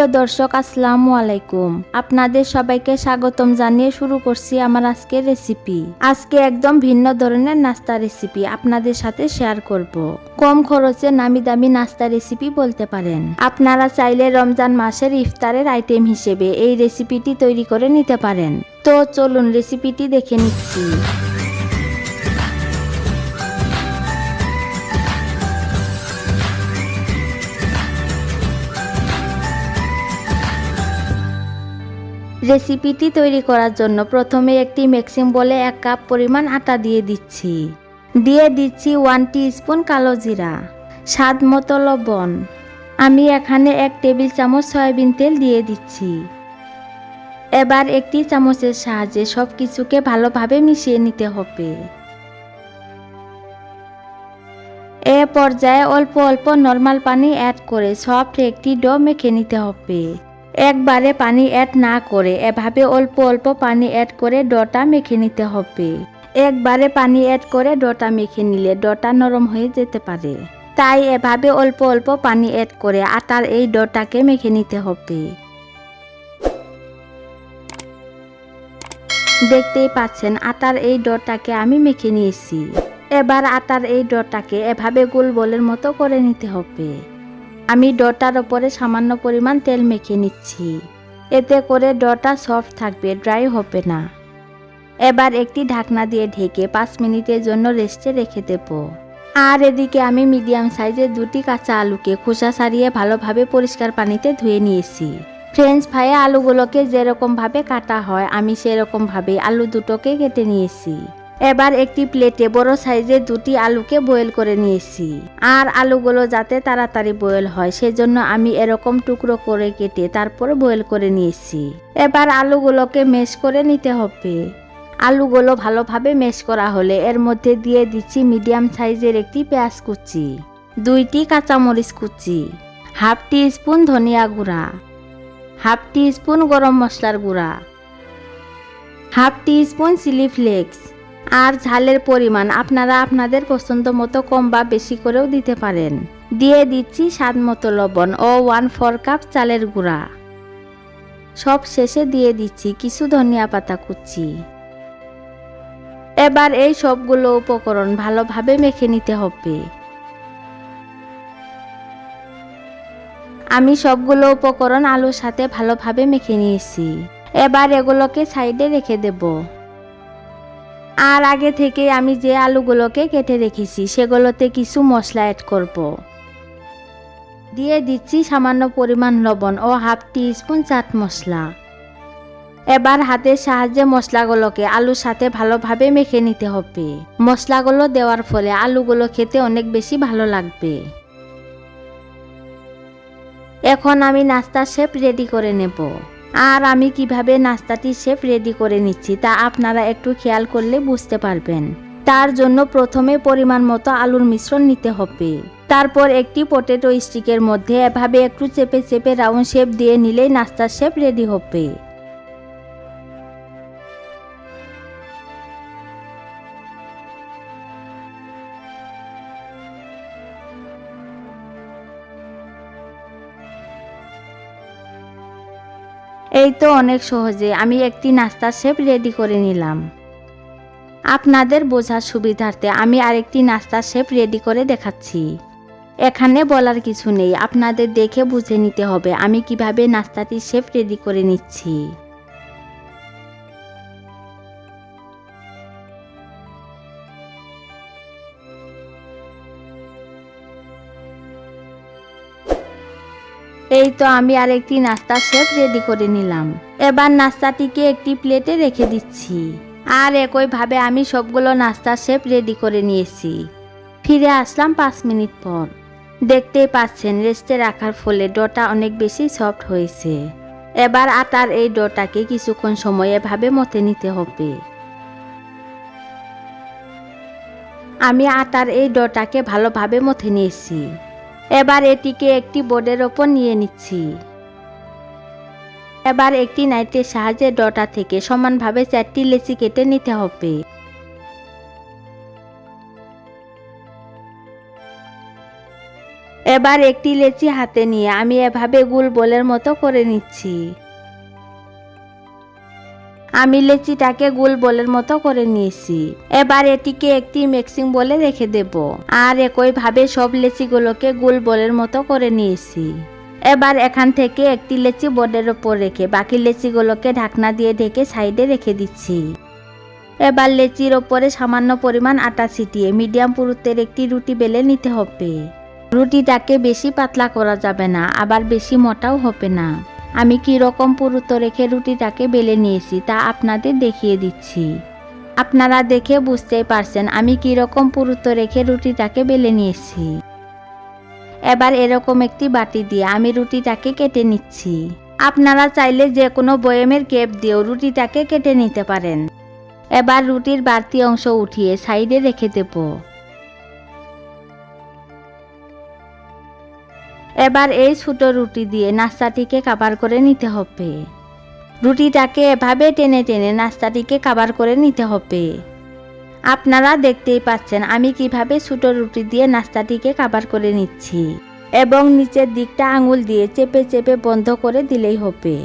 প্রিয় দর্শক, আসসালামু আলাইকুম। আপনাদের সবাইকে স্বাগতম জানিয়ে শুরু করছি আমার আজকের রেসিপি। আজকে একদম ভিন্ন ধরনের নাস্তা রেসিপি আপনাদের সাথে শেয়ার করব। কম খরচে নামি দামি নাস্তা রেসিপি বলতে পারেন। আপনারা চাইলে রমজান মাসের ইফতারের আইটেম হিসেবে এই রেসিপিটি তৈরি করে নিতে পারেন। তো চলুন রেসিপিটি দেখে নিচ্ছি। রেসিপিটি তৈরি করার জন্য প্রথমে একটি মিক্সিং বলে 1 কাপ পরিমাণ আটা দিয়ে দিচ্ছি। 1 টিস্পুন কালো জিরা, স্বাদ মতো লবণ। আমি এখানে 1 টেবিল চামচ সয়াবিন তেল দিয়ে দিচ্ছি। এবার একটি চামচের সাহায্যে সব কিছুকে ভালোভাবে মিশিয়ে নিতে হবে। এ পর্যায়ে অল্প অল্প নরমাল পানি অ্যাড করে সফট একটি ডো মেখে নিতে হবে। একবারে পানি অ্যাড না করে এভাবে অল্প অল্প পানি অ্যাড করে ডোটা মেখে নিতে হবে। একবারে পানি অ্যাড করে ডোটা মেখে নিলে ডোটা নরম হয়ে যেতে পারে, তাই এভাবে অল্প অল্প পানি অ্যাড করে আটার এই ডোটাকে মেখে নিতে হবে। দেখতেই পাচ্ছেন আটার এই ডোটাকে আমি মেখে নিয়েছি। এবার আটার এই ডোটাকে এভাবে গোল বলের মতো করে নিতে হবে। আমি ডোটার ওপরে সামান্য পরিমাণ তেল মেখে নিচ্ছি, এতে করে ডোটা সফট থাকবে, ড্রাই হবে না। এবার একটি ঢাকনা দিয়ে ঢেকে 5 মিনিটের জন্য রেস্টে রেখে দেব। আর এদিকে আমি মিডিয়াম সাইজের 2টি কাঁচা আলুকে খোসা ছাড়িয়ে ভালোভাবে পরিষ্কার পানিতে ধুয়ে নিয়েছি। ফ্রেঞ্চ ফ্রাইয়ে আলুগুলোকে যেরকম ভাবে কাটা হয় আমি সেরকম ভাবে আলু দুটোকে কেটে নিয়েছি। এবার একটি প্লেটে বড় সাইজের 2টি আলুকে বয়েল করে নিয়েছি। আর আলুগুলো যাতে তাড়াতাড়ি বয়েল হয় সেজন্য আমি এরকম টুকরো করে কেটে তারপর বয়েল করে নিয়েছি। এবার আলুগুলোকে ম্যাশ করে নিতে হবে। আলুগুলো ভালোভাবে ম্যাশ করা হলে এর মধ্যে দিয়ে দিচ্ছি মিডিয়াম সাইজের একটি পেঁয়াজ কুচি, 2টি কাঁচামরিচ কুচি, হাফ টিস্পুন ধনিয়া গুঁড়া, হাফ টিস্পুন গরম মশলার গুঁড়া, হাফ টিস্পুন চিলি ফ্লেক্স। আর ঝালের পরিমাণ আপনারা আপনাদের পছন্দ মতো কম বা বেশি করেও দিতে পারেন। দিয়ে দিচ্ছি স্বাদ মতো লবণ ও 1/4 কাপ চালের গুঁড়া। সব শেষে দিয়ে দিচ্ছি কিছু ধনিয়া পাতা কুচি। এবার এই সবগুলো উপকরণ ভালোভাবে মেখে নিতে হবে। আমি সবগুলো উপকরণ আলুর সাথে ভালোভাবে মেখে নিয়েছি। এবার এগুলোকে সাইডে রেখে দেব। আর আগে থেকে আমি যে আলুগুলোকে কেটে রেখেছি সেগুলোতে কিছু মশলা অ্যাড করব। দিয়ে দিচ্ছি সামান্য পরিমাণ লবণ ও হাফ টিস্পুন চাট মশলা। এবার হাতের সাহায্যে মশলাগুলোকে আলুর সাথে ভালোভাবে মেখে নিতে হবে। মশলাগুলো দেওয়ার ফলে আলুগুলো খেতে অনেক বেশি ভালো লাগবে। এখন আমি নাস্তার শেপ রেডি করে নেব। আর আমি কিভাবে নাস্তাটির শেপ রেডি করে নিচ্ছি তা আপনারা একটু খেয়াল করলে বুঝতে পারবেন। তার জন্য প্রথমে পরিমাণ মতো আলুর মিশ্রণ নিতে হবে। তারপর একটি পটেটো স্টিকের মধ্যে এভাবে একটু চেপে চেপে রাউন্ড শেপ দিয়ে নিলেই নাস্তার শেপ রেডি হবে। এই তো অনেক সহজে আমি একটি নাস্তার শেপ রেডি করে নিলাম। আপনাদের বোঝার সুবিধার্থে আমি আরেকটি নাস্তার শেপ রেডি করে দেখাচ্ছি। এখানে বলার কিছু নেই, আপনাদের দেখে বুঝে নিতে হবে আমি কিভাবে নাস্তাটির শেপ রেডি করে নিচ্ছি। এই তো আমি আরেকটি নাস্তার শেপ রেডি করে নিলাম। এবার নাস্তাটিকে একটি প্লেটে রেখে দিচ্ছি। আর একইভাবে আমি সবগুলো নাস্তার শেপ রেডি করে নিয়েছি। ফিরে আসলাম 5 মিনিট পর। দেখতেই পাচ্ছেন রেস্টে রাখার ফলে ডোটা অনেক বেশি সফট হয়েছে। এবার আটার এই ডোটাকে কিছুক্ষণ সময় এভাবে মথে নিতে হবে। আমি আটার এই ডোটাকে ভালোভাবে মথে নিয়েছি। এবার এটিকে একটি বোর্ডের ওপর নিয়ে নিচ্ছি। এবার একটি নাইফের সাহায্যে ডোটা থেকে সমানভাবে 4টি লেচি কেটে নিতে হবে। এবার একটি লেচি হাতে নিয়ে আমি এভাবে গোল বলের মতো করে নিচ্ছি। আমি লেচিটাকে গোল বলের মতো করে নিয়েছি। এবার এটিকে একটি মিক্সিং বলে রেখে দেব। আর একইভাবে সব লেচিগুলোকে গোল বলের মতো করে নিয়েছি। এবার এখান থেকে একটি লেচি বোর্ডের ওপর রেখে বাকি লেচিগুলোকে ঢাকনা দিয়ে ঢেকে সাইডে রেখে দিচ্ছি। এবার লেচির ওপরে সামান্য পরিমাণ আটা ছিটিয়ে মিডিয়াম পুরুত্বের একটি রুটি বেলে নিতে হবে। রুটিটাকে বেশি পাতলা করা যাবে না, আবার বেশি মোটাও হবে না। আমি কি রকম পুরুত্ব রেখে রুটিটাকে বেলে নিয়েছি তা আপনাদের দেখিয়ে দিচ্ছি। আপনারা দেখে বুঝতেই পারছেন আমি কি রকম পুরুত্ব রেখে রুটিটাকে বেলে নিয়েছি। এবার এরকম একটি বাটি দিয়ে আমি রুটিটাকে কেটে নিচ্ছি। আপনারা চাইলে যে কোনো বয়েমের কেপ দিয়েও রুটিটাকে কেটে নিতে পারেন। এবার রুটির বাড়তি অংশ উঠিয়ে সাইডে রেখে দেব। এবার এই ছোট রুটি দিয়ে নাস্তাটিকে কাভার করে নিতে হবে। রুটিটাকে এভাবে টেনে টেনে নাস্তাটিকে কাভার করে নিতে হবে। আপনারা দেখতেই পাচ্ছেন আমি কিভাবে ছোট রুটি দিয়ে নাস্তাটিকে কাভার করে নিচ্ছি এবং নিচের দিকটা আঙুল দিয়ে চেপে চেপে বন্ধ করে দিলেই হবে।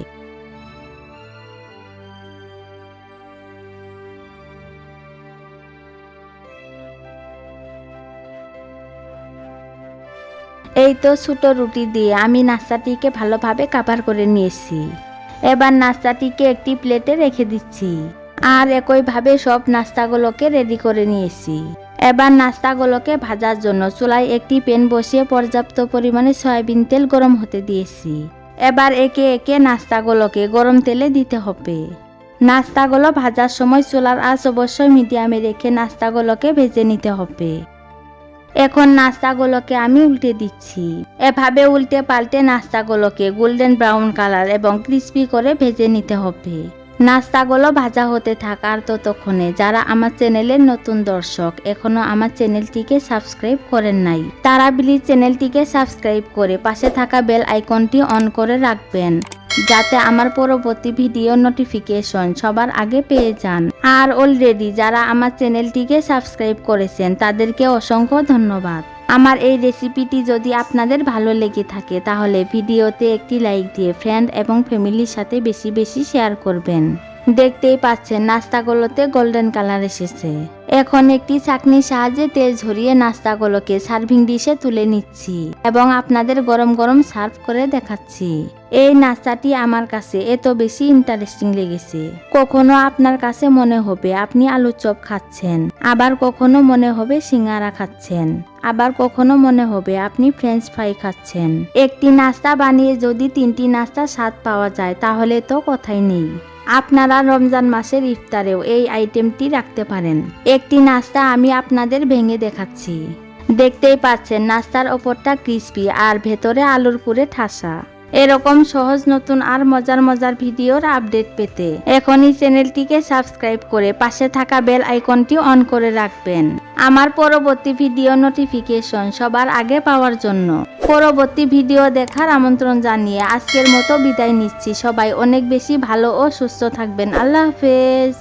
এই তো ছোট রুটি দিয়ে আমি নাস্তাটিকে ভালোভাবে কাভার করে নিয়েছি। এবার নাস্তাটিকে একটি প্লেটে রেখে দিচ্ছি। আর একইভাবে সব নাস্তাগুলোকে রেডি করে নিয়েছি। এবার নাস্তাগুলোকে ভাজার জন্য চুলায় একটি প্যান বসিয়ে পর্যাপ্ত পরিমাণে সয়াবিন তেল গরম হতে দিয়েছি। এবার একে একে নাস্তাগুলোকে গরম তেলে দিতে হবে। নাস্তাগুলো ভাজার সময় চুলার আঁচ অবশ্যই মিডিয়ামে রেখে নাস্তাগুলোকে ভেজে নিতে হবে। এখন নাস্তাগুলোকে আমি উল্টে দিচ্ছি। এভাবে উল্টে পাল্টে নাস্তাগুলোকে গোল্ডেন ব্রাউন কালার এবং ক্রিস্পি করে ভেজে নিতে হবে। নাস্তাগুলো ভাজা হতে থাক। আর ততক্ষণে যারা আমার চ্যানেলের নতুন দর্শক এখনো আমার চ্যানেলটিকে সাবস্ক্রাইব করেন নাই, তারা প্লিজ চ্যানেলটিকে সাবস্ক্রাইব করে পাশে থাকা বেল আইকনটি অন করে রাখবেন, যাতে আমার পরবর্তী ভিডিও নোটিফিকেশন সবার আগে পেয়ে যান। আর অলরেডি যারা আমার চ্যানেলটিকে সাবস্ক্রাইব করেছেন তাদেরকে অসংখ্য ধন্যবাদ। আমার এই রেসিপিটি যদি আপনাদের ভালো লেগে থাকে তাহলে ভিডিওতে একটি লাইক দিয়ে ফ্রেন্ড এবং ফ্যামিলির সাথে বেশি বেশি শেয়ার করবেন। দেখতেই পাচ্ছেন নাস্তাগুলোতে গোল্ডেন কালার এসেছে। এখন একটি ছাঁকনির সাহায্যে তেল ঝরিয়ে নাস্তাগুলোকে সার্ভিং ডিশে তুলে নিচ্ছি এবং আপনাদের গরম গরম সার্ভ করে দেখাচ্ছি। এই নাস্তাটি আমার কাছে এত বেশি ইন্টারেস্টিং লেগেছে। কখনো আপনার কাছে মনে হবে আপনি আলুর চপ খাচ্ছেন, আবার কখনো মনে হবে সিঙ্গারা খাচ্ছেন, আবার কখনো মনে হবে আপনি ফ্রেঞ্চ ফ্রাই খাচ্ছেন। একটি নাস্তা বানিয়ে যদি 3টি নাস্তা স্বাদ পাওয়া যায় তাহলে তো কথাই নেই। আপনারা রমজান মাসের ইফতারেও এই আইটেমটি রাখতে পারেন। একটি নাস্তা আমি আপনাদের ভেঙে দেখাচ্ছি। দেখতেই পাচ্ছেন নাস্তার ওপরটা ক্রিস্পি আর ভেতরে আলুর পুরে ঠাসা। এরকম সহজ নতুন আর মজার মজার ভিডিওর আপডেট পেতে এখনই চ্যানেলটিকে সাবস্ক্রাইব করে পাশে থাকা বেল আইকনটি অন করে রাখবেন, আমার পরবর্তী ভিডিও নোটিফিকেশন সবার আগে পাওয়ার জন্য। পরবর্তী ভিডিও দেখার আমন্ত্রণ জানিয়ে আজকের মতো বিদায় নিচ্ছি। সবাই অনেক বেশি ভালো ও সুস্থ থাকবেন। আল্লাহ হাফেজ।